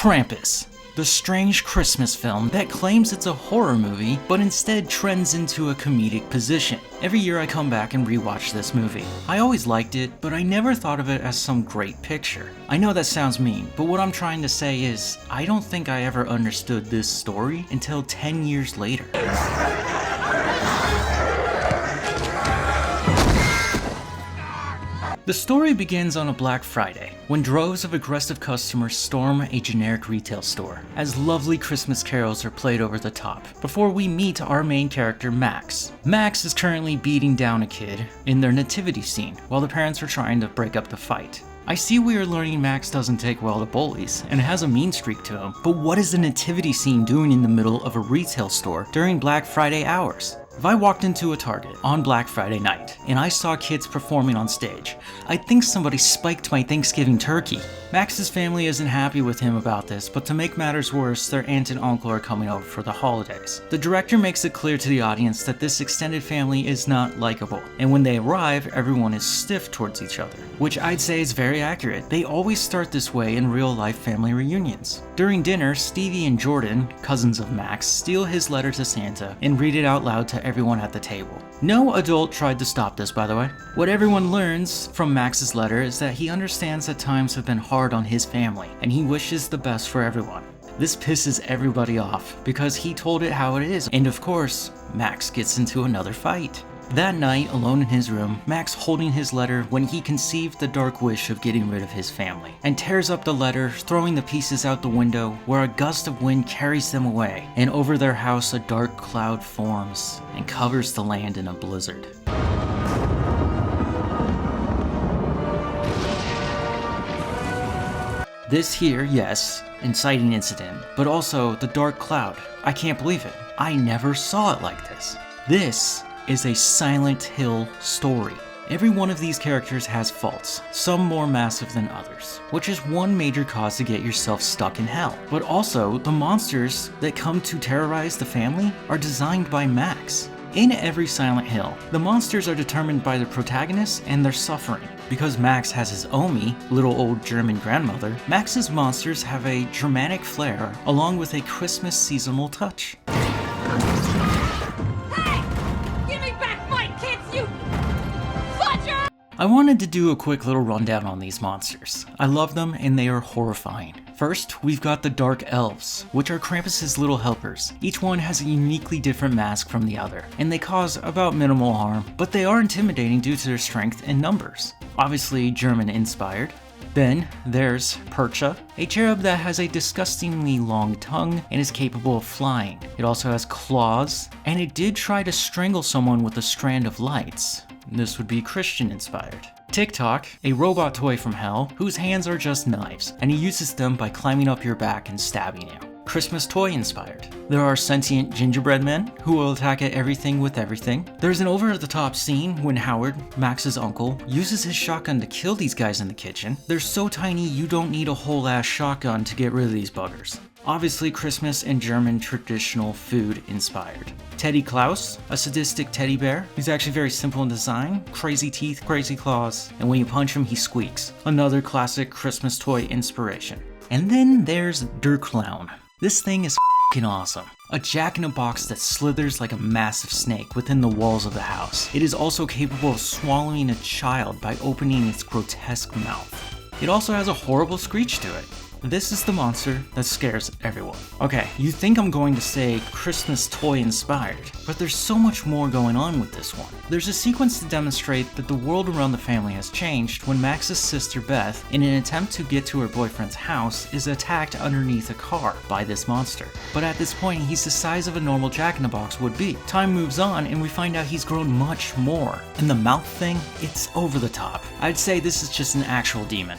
Krampus, the strange Christmas film that claims it's a horror movie, but instead trends into a comedic position. Every year I come back and rewatch this movie. I always liked it, but I never thought of it as some great picture. I know that sounds mean, but what I'm trying to say is, I don't think I ever understood this story until 10 years later. The story begins on a Black Friday, when droves of aggressive customers storm a generic retail store, as lovely Christmas carols are played over the top, before we meet our main character, Max. Max is currently beating down a kid in their nativity scene, while the parents are trying to break up the fight. I see we are learning Max doesn't take well to bullies, and has a mean streak to him, but what is the nativity scene doing in the middle of a retail store during Black Friday hours? If I walked into a Target on Black Friday night, and I saw kids performing on stage, I'd think somebody spiked my Thanksgiving turkey. Max's family isn't happy with him about this, but to make matters worse, their aunt and uncle are coming over for the holidays. The director makes it clear to the audience that this extended family is not likable, and when they arrive, everyone is stiff towards each other, which I'd say is very accurate. They always start this way in real-life family reunions. During dinner, Stevie and Jordan, cousins of Max, steal his letter to Santa and read it out loud to everyone at the table. No adult tried to stop this, by the way. What everyone learns from Max's letter is that he understands that times have been hard on his family, and he wishes the best for everyone. This pisses everybody off, because he told it how it is, and of course, Max gets into another fight. That night, alone in his room, Max holding his letter when he conceived the dark wish of getting rid of his family, and tears up the letter, throwing the pieces out the window, where a gust of wind carries them away, and over their house a dark cloud forms, and covers the land in a blizzard. This here, yes, inciting incident, but also the dark cloud. I can't believe it. I never saw it like this. This is a Silent Hill story. Every one of these characters has faults, some more massive than others, which is one major cause to get yourself stuck in hell. But also, the monsters that come to terrorize the family are designed by Max. In every Silent Hill, the monsters are determined by the protagonists and their suffering. Because Max has his Omi, little old German grandmother, Max's monsters have a dramatic flair along with a Christmas seasonal touch. I wanted to do a quick little rundown on these monsters. I love them and they are horrifying. First, we've got the Dark Elves, which are Krampus's little helpers. Each one has a uniquely different mask from the other, and they cause about minimal harm, but they are intimidating due to their strength and numbers. Obviously German inspired. Then there's Percha, a cherub that has a disgustingly long tongue and is capable of flying. It also has claws, and it did try to strangle someone with a strand of lights. This would be Christian inspired. TikTok, a robot toy from hell, whose hands are just knives, and he uses them by climbing up your back and stabbing you. Christmas toy inspired. There are sentient gingerbread men who will attack at everything with everything. There's an over-the-top scene when Howard, Max's uncle, uses his shotgun to kill these guys in the kitchen. They're so tiny you don't need a whole ass shotgun to get rid of these buggers. Obviously Christmas and German traditional food inspired. Teddy Klaus, a sadistic teddy bear. He's actually very simple in design, crazy teeth, crazy claws, and when you punch him he squeaks. Another classic Christmas toy inspiration. And then there's Der Clown. This thing is f***ing awesome. A jack-in-a-box that slithers like a massive snake within the walls of the house. It is also capable of swallowing a child by opening its grotesque mouth. It also has a horrible screech to it. This is the monster that scares everyone. Okay, you think I'm going to say Christmas toy inspired, but there's so much more going on with this one. There's a sequence to demonstrate that the world around the family has changed when Max's sister Beth, in an attempt to get to her boyfriend's house, is attacked underneath a car by this monster. But at this point, he's the size of a normal jack-in-the-box would be. Time moves on and we find out he's grown much more. And the mouth thing, it's over the top. I'd say this is just an actual demon.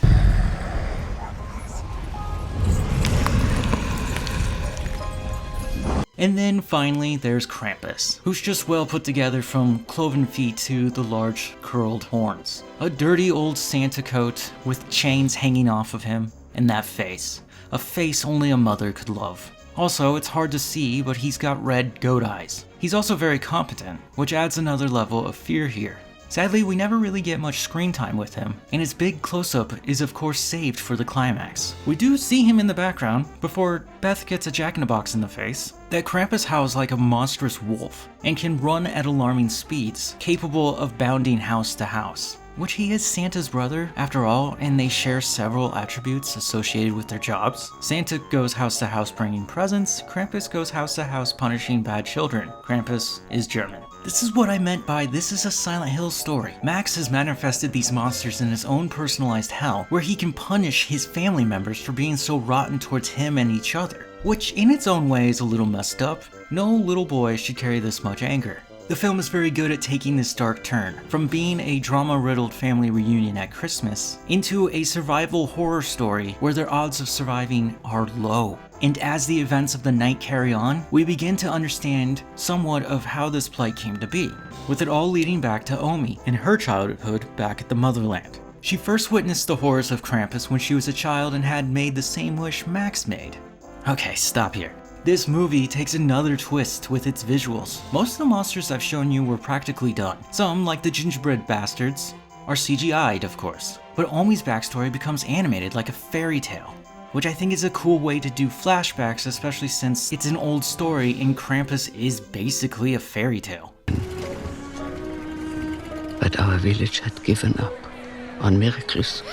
And then finally, there's Krampus, who's just well put together from cloven feet to the large curled horns. A dirty old Santa coat with chains hanging off of him, and that face. A face only a mother could love. Also, it's hard to see, but he's got red goat eyes. He's also very competent, which adds another level of fear here. Sadly, we never really get much screen time with him, and his big close-up is of course saved for the climax. We do see him in the background before Beth gets a jack-in-the-box in the face that Krampus howls like a monstrous wolf and can run at alarming speeds, capable of bounding house to house. Which he is Santa's brother, after all, and they share several attributes associated with their jobs. Santa goes house to house bringing presents, Krampus goes house to house punishing bad children. Krampus is German. This is what I meant by this is a Silent Hill story. Max has manifested these monsters in his own personalized hell, where he can punish his family members for being so rotten towards him and each other. Which in its own way is a little messed up. No little boy should carry this much anger. The film is very good at taking this dark turn, from being a drama-riddled family reunion at Christmas, into a survival horror story where their odds of surviving are low. And as the events of the night carry on, we begin to understand somewhat of how this plight came to be, with it all leading back to Omi and her childhood back at the motherland. She first witnessed the horrors of Krampus when she was a child and had made the same wish Max made. Okay, stop here. This movie takes another twist with its visuals. Most of the monsters I've shown you were practically done. Some, like the gingerbread bastards, are CGI'd of course. But Omi's backstory becomes animated like a fairy tale, which I think is a cool way to do flashbacks, especially since it's an old story and Krampus is basically a fairy tale. But our village had given up on miracles.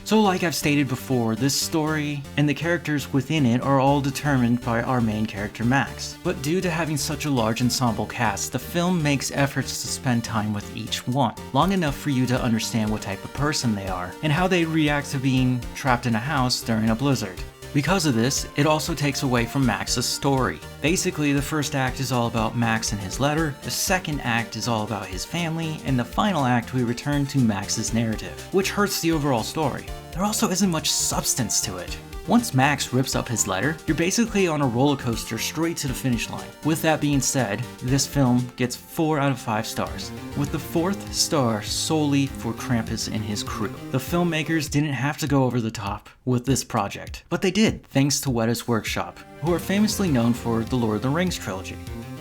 So like I've stated before, this story and the characters within it are all determined by our main character Max. But due to having such a large ensemble cast, the film makes efforts to spend time with each one, long enough for you to understand what type of person they are, and how they react to being trapped in a house during a blizzard. Because of this, it also takes away from Max's story. Basically, the first act is all about Max and his letter, the second act is all about his family, and the final act we return to Max's narrative, which hurts the overall story. There also isn't much substance to it. Once Max rips up his letter, you're basically on a roller coaster straight to the finish line. With that being said, this film gets 4 out of 5 stars, with the 4th star solely for Krampus and his crew. The filmmakers didn't have to go over the top with this project, but they did thanks to Weta's Workshop, who are famously known for the Lord of the Rings trilogy.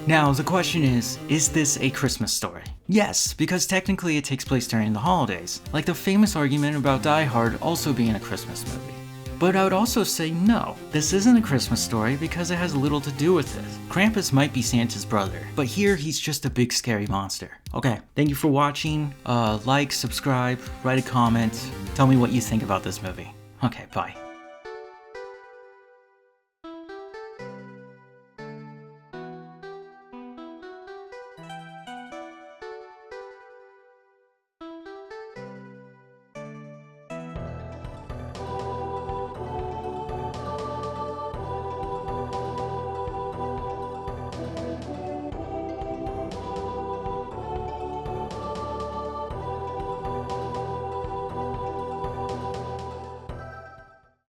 Now, the question is this a Christmas story? Yes, because technically it takes place during the holidays, like the famous argument about Die Hard also being a Christmas movie. But I would also say no, this isn't a Christmas story because it has little to do with this. Krampus might be Santa's brother, but here he's just a big scary monster. Okay, thank you for watching, like, subscribe, write a comment, tell me what you think about this movie. Okay, bye.